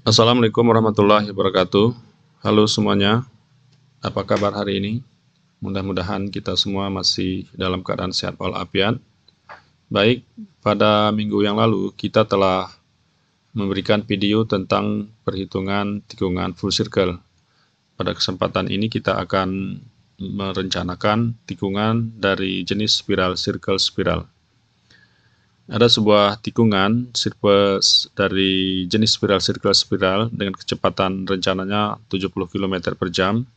Assalamualaikum warahmatullahi wabarakatuh. Halo semuanya, apa kabar hari ini? Mudah-mudahan kita semua masih dalam keadaan sehat walafiat. Baik, pada minggu yang lalu kita telah memberikan video tentang perhitungan tikungan full circle. Pada kesempatan ini kita akan merencanakan tikungan dari jenis spiral circle spiral. Ada sebuah tikungan dari jenis spiral circle spiral dengan kecepatan rencananya 70 km per jam,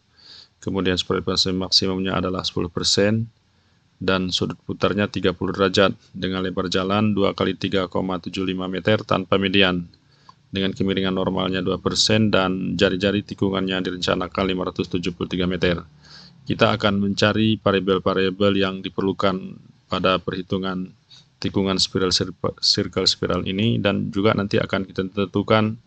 kemudian spiral maksimumnya adalah 10%, dan sudut putarnya 30 derajat dengan lebar jalan 2 kali 3,75 meter tanpa median, dengan kemiringan normalnya 2% dan jari-jari tikungannya direncanakan 573 meter. Kita akan mencari variabel-variabel yang diperlukan pada perhitungan tikungan spiral circle spiral ini, dan juga nanti akan kita tentukan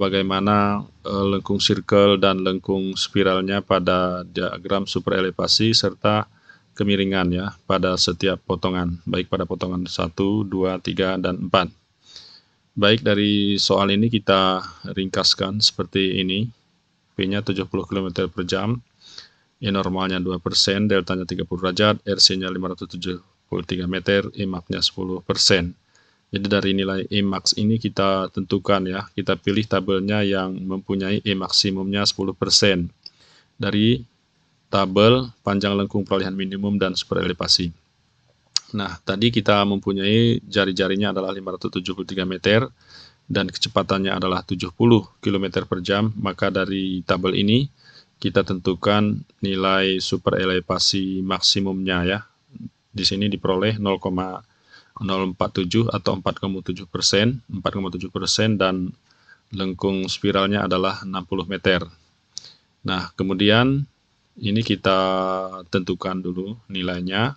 bagaimana lengkung circle dan lengkung spiralnya pada diagram super elevasi serta kemiringan ya pada setiap potongan, baik pada potongan 1, 2, 3, dan 4. Baik, dari soal ini kita ringkaskan seperti ini. P-nya 70 km per jam, E normalnya 2%, deltanya 30 derajat, RC-nya 573 meter, Emax-nya 10%. Jadi dari nilai Emax ini kita tentukan ya, kita pilih tabelnya yang mempunyai E maksimumnya 10%. Dari tabel panjang lengkung peralihan minimum dan super elevasi. Nah, tadi kita mempunyai jari-jarinya adalah 573 meter dan kecepatannya adalah 70 km per jam, maka dari tabel ini kita tentukan nilai super elevasi maksimumnya ya. Di sini diperoleh 0,047 atau 4,7%, dan lengkung spiralnya adalah 60 meter. Nah, kemudian ini kita tentukan dulu nilainya.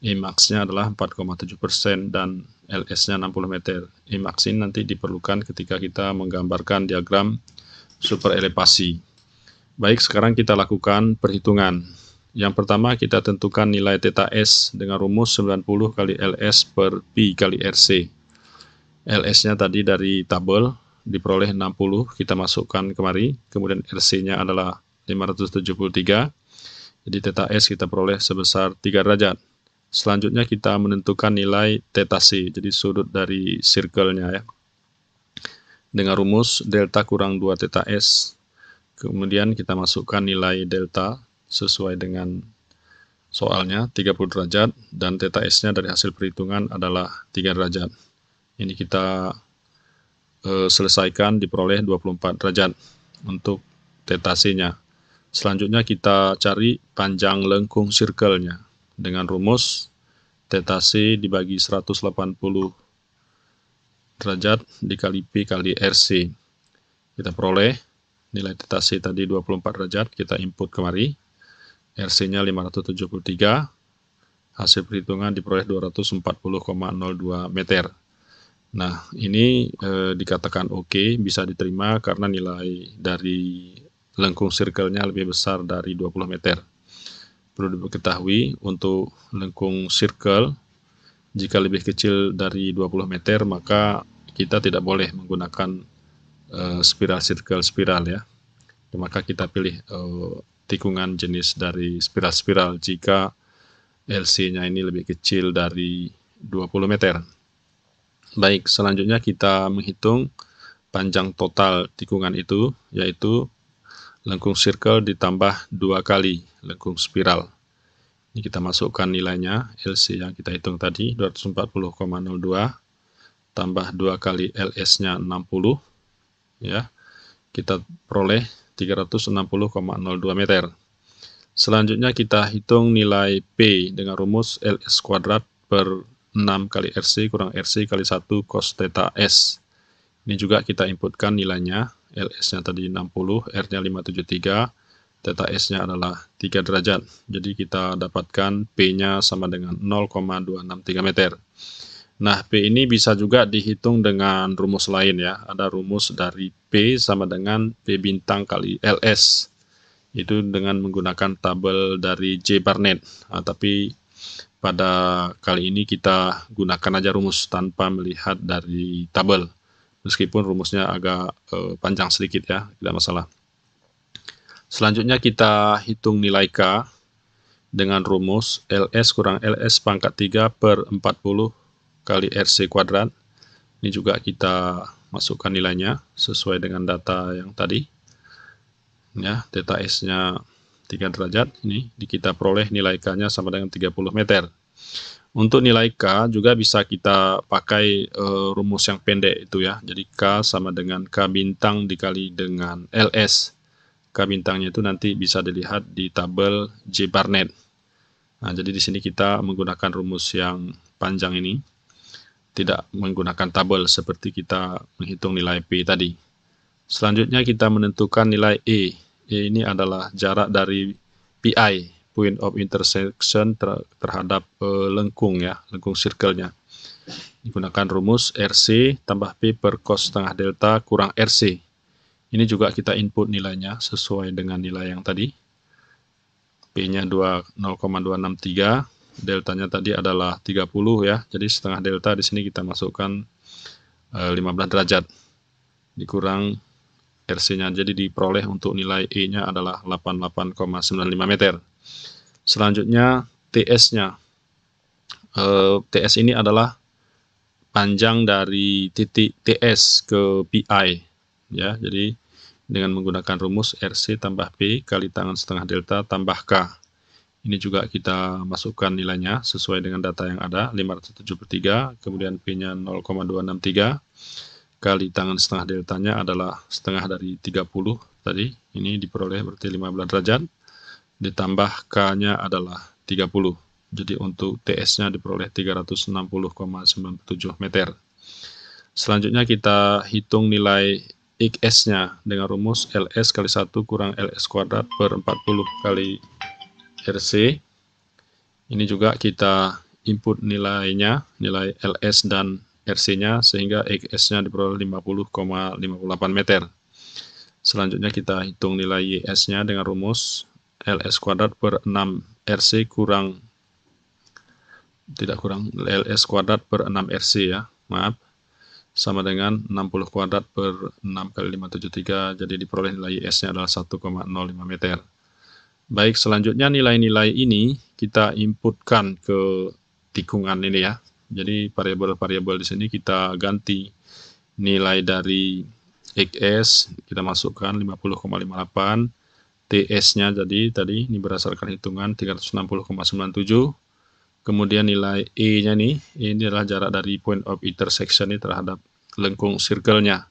Emax-nya adalah 4,7% dan LS-nya 60 meter. Emax ini nanti diperlukan ketika kita menggambarkan diagram super elevasi. Baik, sekarang kita lakukan perhitungan. Yang pertama kita tentukan nilai θ S dengan rumus 90 kali LS per Pi kali RC. LS-nya tadi dari tabel diperoleh 60, kita masukkan kemari, kemudian RC-nya adalah 573. Jadi θ S kita peroleh sebesar 3 derajat. Selanjutnya kita menentukan nilai θ C, jadi sudut dari circle-nya ya. Dengan rumus delta kurang 2 θ S. Kemudian kita masukkan nilai delta sesuai dengan soalnya 30 derajat, dan θ S-nya dari hasil perhitungan adalah 3 derajat. Ini kita selesaikan, diperoleh 24 derajat untuk θ C-nya. Selanjutnya kita cari panjang lengkung circle-nya dengan rumus θ C dibagi 180 derajat dikali Pi kali RC. Kita peroleh nilai θ C tadi 24 derajat, kita input kemari. RC-nya 573, hasil perhitungan diperoleh 240,02 meter. Nah, ini dikatakan oke, bisa diterima karena nilai dari lengkung circle-nya lebih besar dari 20 meter. Perlu diketahui untuk lengkung circle, jika lebih kecil dari 20 meter, maka kita tidak boleh menggunakan spiral circle spiral ya. Maka kita pilih tikungan jenis dari spiral-spiral jika LC-nya ini lebih kecil dari 20 meter. Baik, selanjutnya kita menghitung panjang total tikungan itu, yaitu lengkung circle ditambah 2 kali lengkung spiral. Ini kita masukkan nilainya, LC yang kita hitung tadi 240,02 tambah 2 kali LS-nya 60 ya. Kita peroleh 360,02 meter. Selanjutnya kita hitung nilai P dengan rumus LS kuadrat per 6 kali RC kurang RC kali 1 cos θ S. Ini juga kita inputkan nilainya, LS-nya tadi 60, R-nya 573, θ S-nya adalah 3 derajat. Jadi kita dapatkan P-nya sama dengan 0,263 meter. Nah, P ini bisa juga dihitung dengan rumus lain ya. Ada rumus dari P sama dengan P bintang kali LS. Itu dengan menggunakan tabel dari J. Barnett. Nah, tapi pada kali ini kita gunakan aja rumus tanpa melihat dari tabel. meskipun rumusnya agak panjang sedikit ya, tidak masalah. Selanjutnya kita hitung nilai K dengan rumus LS kurang LS pangkat 3 per 40 kali RC kuadrat. Ini juga kita masukkan nilainya sesuai dengan data yang tadi. Ya, theta S-nya 3 derajat, ini kita peroleh nilai K-nya sama dengan 30 meter. Untuk nilai K juga bisa kita pakai rumus yang pendek itu ya. Jadi K sama dengan K bintang dikali dengan LS. K bintangnya itu nanti bisa dilihat di tabel J Barnett. Nah, jadi di sini kita menggunakan rumus yang panjang ini, tidak menggunakan tabel seperti kita menghitung nilai P tadi. Selanjutnya kita menentukan nilai E. E ini adalah jarak dari PI, point of intersection terhadap lengkung ya, lengkung circle-nya. Digunakan rumus RC tambah P per cos setengah delta kurang RC. Ini juga kita input nilainya sesuai dengan nilai yang tadi. P-nya 0,263, deltanya tadi adalah 30 ya. Jadi setengah delta di sini kita masukkan 15 derajat dikurang RC-nya, jadi diperoleh untuk nilai E-nya adalah 88,95 meter. Selanjutnya TS-nya. TS ini adalah panjang dari titik TS ke PI. Ya, jadi dengan menggunakan rumus RC tambah P kali tangan setengah delta tambah K. Ini juga kita masukkan nilainya sesuai dengan data yang ada, 573, kemudian P-nya 0,263. Kali tangan setengah deltanya adalah setengah dari 30 tadi, ini diperoleh berarti 15 derajat, ditambah K-nya adalah 30. Jadi untuk TS-nya diperoleh 360,97 meter. Selanjutnya kita hitung nilai XS-nya dengan rumus LS kali 1 kurang LS kuadrat per 40 kali RC. Ini juga kita input nilainya, nilai LS dan RC-nya, sehingga XS-nya diperoleh 50,58 meter. Selanjutnya kita hitung nilai YS-nya dengan rumus LS kuadrat per 6 RC kurang, LS kuadrat per 6 RC ya, maaf, sama dengan 60 kuadrat per 6 kali 573, jadi diperoleh nilai YS-nya adalah 1,05 meter. Baik, selanjutnya nilai-nilai ini kita inputkan ke tikungan ini ya. Jadi variabel-variabel di sini kita ganti nilai dari XS, kita masukkan 50,58, TS-nya jadi tadi ini berdasarkan hitungan 360,97. Kemudian nilai E-nya nih, ini adalah jarak dari point of intersection ini terhadap lengkung circle-nya.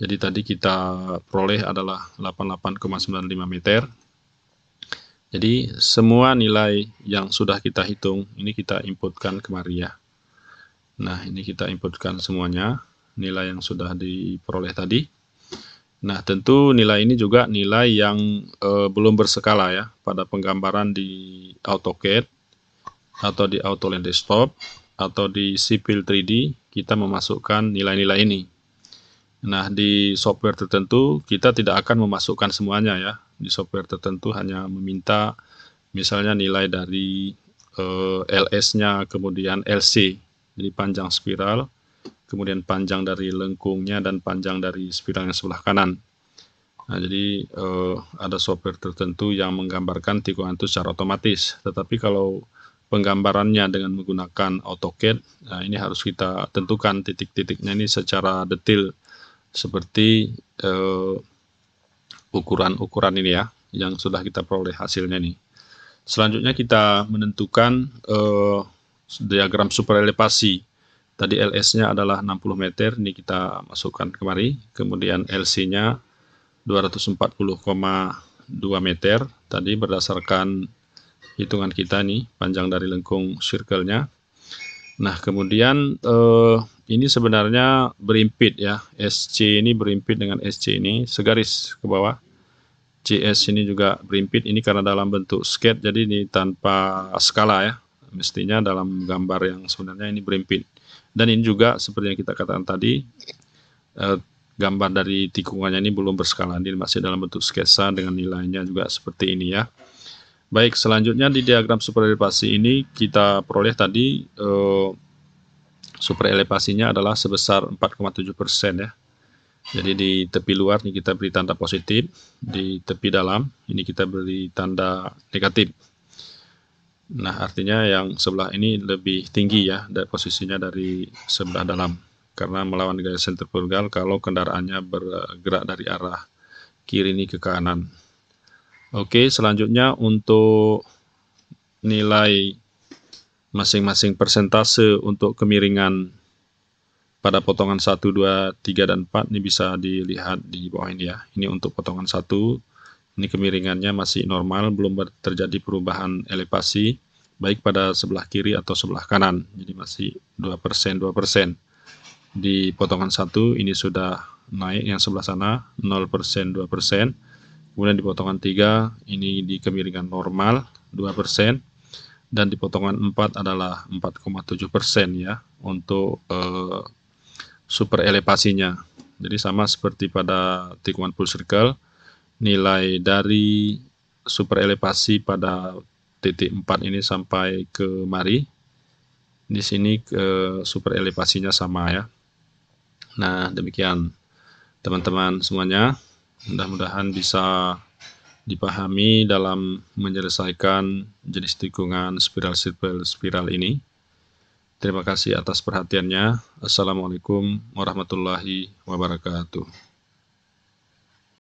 Jadi tadi kita peroleh adalah 88,95 meter. Jadi semua nilai yang sudah kita hitung ini kita inputkan kemari ya. Nah, ini kita inputkan semuanya, nilai yang sudah diperoleh tadi. Nah, tentu nilai ini juga nilai yang belum berskala ya. Pada penggambaran di AutoCAD atau di AutoLand Desktop atau di Civil 3D, kita memasukkan nilai-nilai ini. Nah, di software tertentu kita tidak akan memasukkan semuanya ya. Di software tertentu hanya meminta misalnya nilai dari LS-nya, kemudian LC. Jadi panjang spiral, kemudian panjang dari lengkungnya, dan panjang dari spiralnya sebelah kanan. Nah, jadi ada software tertentu yang menggambarkan tikungan itu secara otomatis. Tetapi kalau penggambarannya dengan menggunakan AutoCAD, nah ini harus kita tentukan titik-titiknya ini secara detail, seperti ukuran-ukuran ini ya, yang sudah kita peroleh hasilnya nih. Selanjutnya kita menentukan diagram superelevasi. Tadi LS-nya adalah 60 meter, ini kita masukkan kemari. Kemudian LC-nya 240,2 meter. Tadi berdasarkan hitungan kita nih, panjang dari lengkung circle-nya. Nah, kemudian ini sebenarnya berimpit ya. SC ini berimpit dengan SC ini segaris ke bawah. CS ini juga berimpit, ini karena dalam bentuk sketch, jadi ini tanpa skala ya. Mestinya dalam gambar yang sebenarnya ini berimpit. Dan ini juga seperti yang kita katakan tadi, gambar dari tikungannya ini belum berskala, ini masih dalam bentuk sketsa dengan nilainya juga seperti ini ya. Baik, selanjutnya di diagram superelevasi ini kita peroleh tadi super elevasinya adalah sebesar 4,7% ya. Jadi di tepi luar ini kita beri tanda positif, di tepi dalam ini kita beri tanda negatif. Nah, artinya yang sebelah ini lebih tinggi ya dari posisinya dari sebelah dalam, karena melawan gaya sentrifugal kalau kendaraannya bergerak dari arah kiri ini ke kanan. Oke, selanjutnya untuk nilai masing-masing persentase untuk kemiringan pada potongan 1, 2, 3, dan 4 ini bisa dilihat di bawah ini ya. Ini untuk potongan 1, ini kemiringannya masih normal, belum terjadi perubahan elevasi, baik pada sebelah kiri atau sebelah kanan. Jadi masih 2%, 2%. Di potongan 1 ini sudah naik, yang sebelah sana 0%, 2%. Kemudian di potongan 3 ini di kemiringan normal 2%. Dan di potongan 4 adalah 4,7% ya untuk super elevasinya. Jadi sama seperti pada tikungan full circle, nilai dari super elevasi pada titik 4 ini sampai ke mari, di sini super elevasinya sama ya. Nah, demikian teman-teman semuanya, mudah-mudahan bisa dipahami dalam menyelesaikan jenis tikungan spiral ini. Terima kasih atas perhatiannya. Assalamualaikum warahmatullahi wabarakatuh.